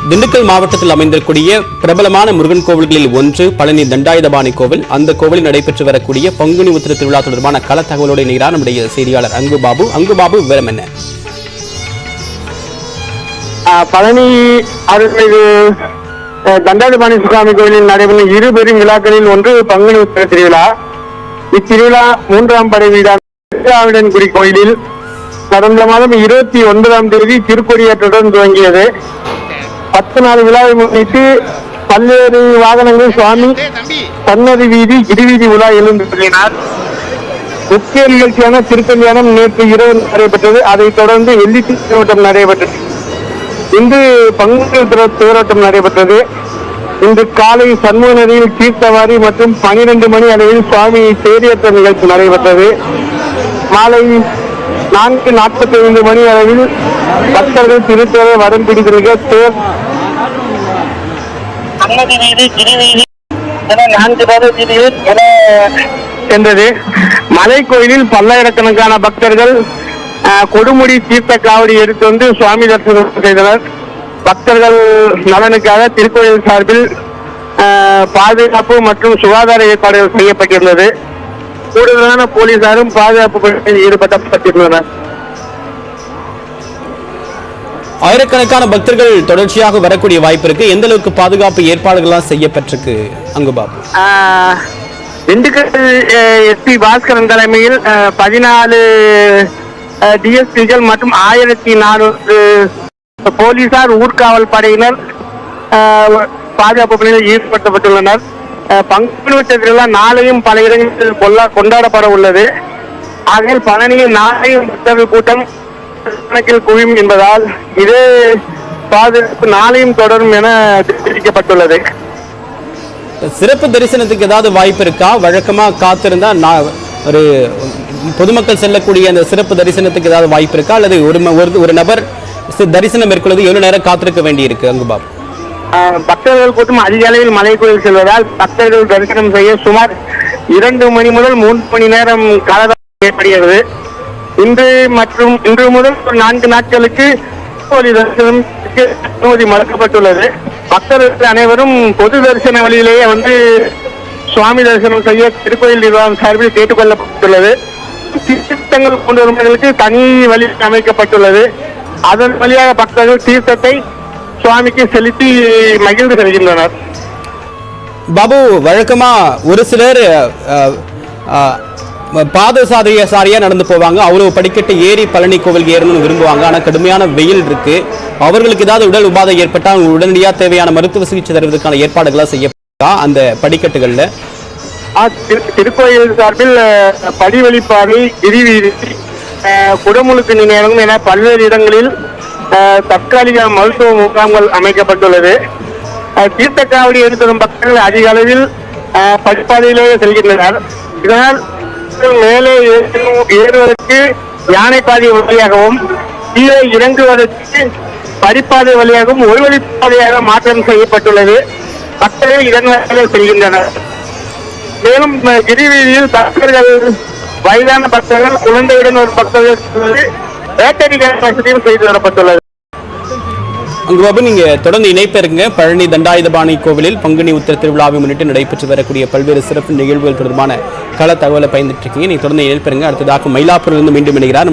திண்டுக்கல் மாவட்டத்தில் அமைந்திருக்கூடிய பிரபலமான முருகன் கோவில்களில் ஒன்று பழனி தண்டாயுதபாணி கோவில். அந்த கோவிலில் நடைபெற்று வரக்கூடிய பங்குனி உத்திர திருவிழா தொடர்பான கள தகவலோடு இணைகிறார் நம்முடைய செய்தியாளர் அங்குபாபு. விவரம் என்ன? பழனி அருள்மிகு தண்டாயுதபாணி சுவாமி கோவிலில் நடைபெறும் இரு பெரும் விழாக்களில் ஒன்று பங்குனி உத்திர திருவிழா. இத்திருவிழா 3ஆம் படை வீடான திருஆவிடன்குடி கோயிலில் கடந்த மாதம் 29ஆம் தேதி திருக்கொடியேற்றத்துடன் துவங்கியது. 10 நாள் விழாவை முன்னிட்டு பல்வேறு வாகனங்கள் சுவாமி சன்னதி வீதி கிரிவீதி உலா எழுந்துள்ளார். முக்கிய நிகழ்ச்சியான திருக்கல்யாணம் நேற்று இரவு நடைபெற்றது. அதைத் தொடர்ந்து வெள்ளி தேரோட்டம் நடைபெற்றது. இன்று பங்குனி தேரோட்டம் நடைபெற்றது. இன்று காலை சண்முக நதியில் தீர்த்தவாரி மற்றும் 12 மணி அளவில் சுவாமி தேரியேற்ற நிகழ்ச்சி நடைபெற்றது. மாலை 4:45 மணி அளவில் பக்தர்கள் திருத்தேரை வடம் பிடித்திருக்க தேர் சன்னதி வீதி கிரிவீதி என 4 பாத வீதியில் சென்றது. மலை கோயிலில் பல்லாயிரக்கணக்கான பக்தர்கள் கொடுமுடி தீர்த்த காவடி எடுத்து வந்து சுவாமி தரிசனம் செய்தனர். பக்தர்கள் நலனுக்காக திருக்கோயில் சார்பில் பாதுகாப்பு மற்றும் சுகாதார ஏற்பாடுகள் செய்யப்பட்டிருந்தது. கூடுதலான போலீசாரும் பாதுகாப்பு பணியில் ஈடுபடுத்தப்பட்டிருந்தனர். ஆயிரக்கணக்கான பக்தர்கள் தொடர்ச்சியாக வரக்கூடிய வாய்ப்பு இருக்கு. எந்த அளவுக்கு பாதுகாப்பு ஏற்பாடுகள்லாம் செய்யப்பட்டிருக்கு அங்குபாபு? திண்டுக்கல் எஸ்பி பாஸ்கரன் தலைமையில் 14 டிஎஸ்பிகள் மற்றும் 1400 போலீசார் ஊர்காவல் படையினர் பாதுகாப்பு பணியில் ஈடுபடுத்தப்பட்டுள்ளனர். பங்குனி உத்திர திருவிழா நாளையும் பல இடங்களில் கொண்டாடப்பட உள்ளது. ஆகையால் பழனியில் நாளையும் பக்தர்கள் கூட்டம் கணக்கில் குவியும் என்பதால் இதே பாதுகாப்பு நாளையும் தொடரும் என தெரிவிக்கப்பட்டுள்ளது. சிறப்பு தரிசனத்துக்கு ஏதாவது வாய்ப்பு இருக்கா? வழக்கமா காத்திருந்தா ஒரு பொதுமக்கள் செல்லக்கூடிய அந்த சிறப்பு தரிசனத்துக்கு ஏதாவது வாய்ப்பு இருக்கா? அல்லது ஒரு நபர் தரிசனம் மேற்கொள்வது எவ்வளவு நேரம் காத்திருக்க வேண்டி இருக்கு அங்குபாபு? பக்தர்கள் கூட்டம் அதிக அளவில் மலை கோயில் செல்வதால் பக்தர்கள் தரிசனம் செய்ய சுமார் 2 மணி முதல் 3 மணி நேரம் காலதாமதம் ஏற்படுகிறது. இன்று முதல் 4 நாட்களுக்கு தரிசனம் அனுமதி மறுக்கப்பட்டுள்ளது. பக்தர்கள் அனைவரும் பொது தரிசன வழியிலேயே வந்து சுவாமி தரிசனம் செய்ய திருக்கோயில் நிர்வாகம் சார்பில் கேட்டுக் கொள்ளப்பட்டுள்ளது. தீர்த்தங்கள் கொண்டு வருவதற்கு தனி வழி அமைக்கப்பட்டுள்ளது. அதன் வழியாக பக்தர்கள் தீர்த்தத்தை சுவாமிக்கு செலுத்தி மகிழ்ந்து செல்கின்றனர். பாபு, வழக்கமா ஒரு சிலர் பாதசாரியா நடந்து போவாங்க. அவ்வளவு படிக்கட்டு ஏறி பழனி கோவில் ஏறணும்னு விரும்புவாங்க. ஆனா கடுமையான வெயில் இருக்கு. அவர்களுக்கு ஏதாவது உடல் உபாதை ஏற்பட்டால் உடனடியாக தேவையான மருத்துவ சிகிச்சை தருவதற்கான ஏற்பாடுகளா செய்யப்பட்டா அந்த படிக்கட்டுகள்ல? திருக்கோயில் சார்பில் படிவழிப்பாதை கிரிவீதி குடமுழுக்கு நிலையம் என பல்வேறு இடங்களில் தற்காலிக மருத்துவ முகாம்கள் அமைக்கப்பட்டுள்ளது. தீர்த்த காவடி எடுத்து வரும் பக்தர்கள் அதிக அளவில் படிப்பாதையிலேயே செல்கின்றனர். இதனால் மேலே ஏறுவதற்கு யானை பாதை வழியாகவும் கீழே இறங்குவதற்கு படிப்பாதை வழியாகவும் ஒரு வழிப்பாதையாக மாற்றம் செய்யப்பட்டுள்ளது. பக்தர்கள் இதன் வழியாக செல்கின்றனர். மேலும் கிரிவீதியில் பக்தர்கள் வயதான பக்தர்கள் குழந்தையுடன் ஒரு பக்தர்கள் பேட்டரி வசதியும் செய்து தரப்பட்டுள்ளது. அங்குபாபு, நீங்க தொடர்ந்து இணைப்பெறுங்க. பழனி தண்டாயுதபாணி கோவிலில் பங்குனி உத்திர திருவிழாவை முன்னிட்டு நடைபெற்று வரக்கூடிய பல்வேறு சிறப்பு நிகழ்வுகள் தொடர்பான கள தகவலை பயந்துட்டு இருக்கீங்க. நீங்க தொடர்ந்து இணைப்பெறுங்க. அடுத்ததாக மயிலாப்பூரிலிருந்து மீண்டும் இணைகிறார்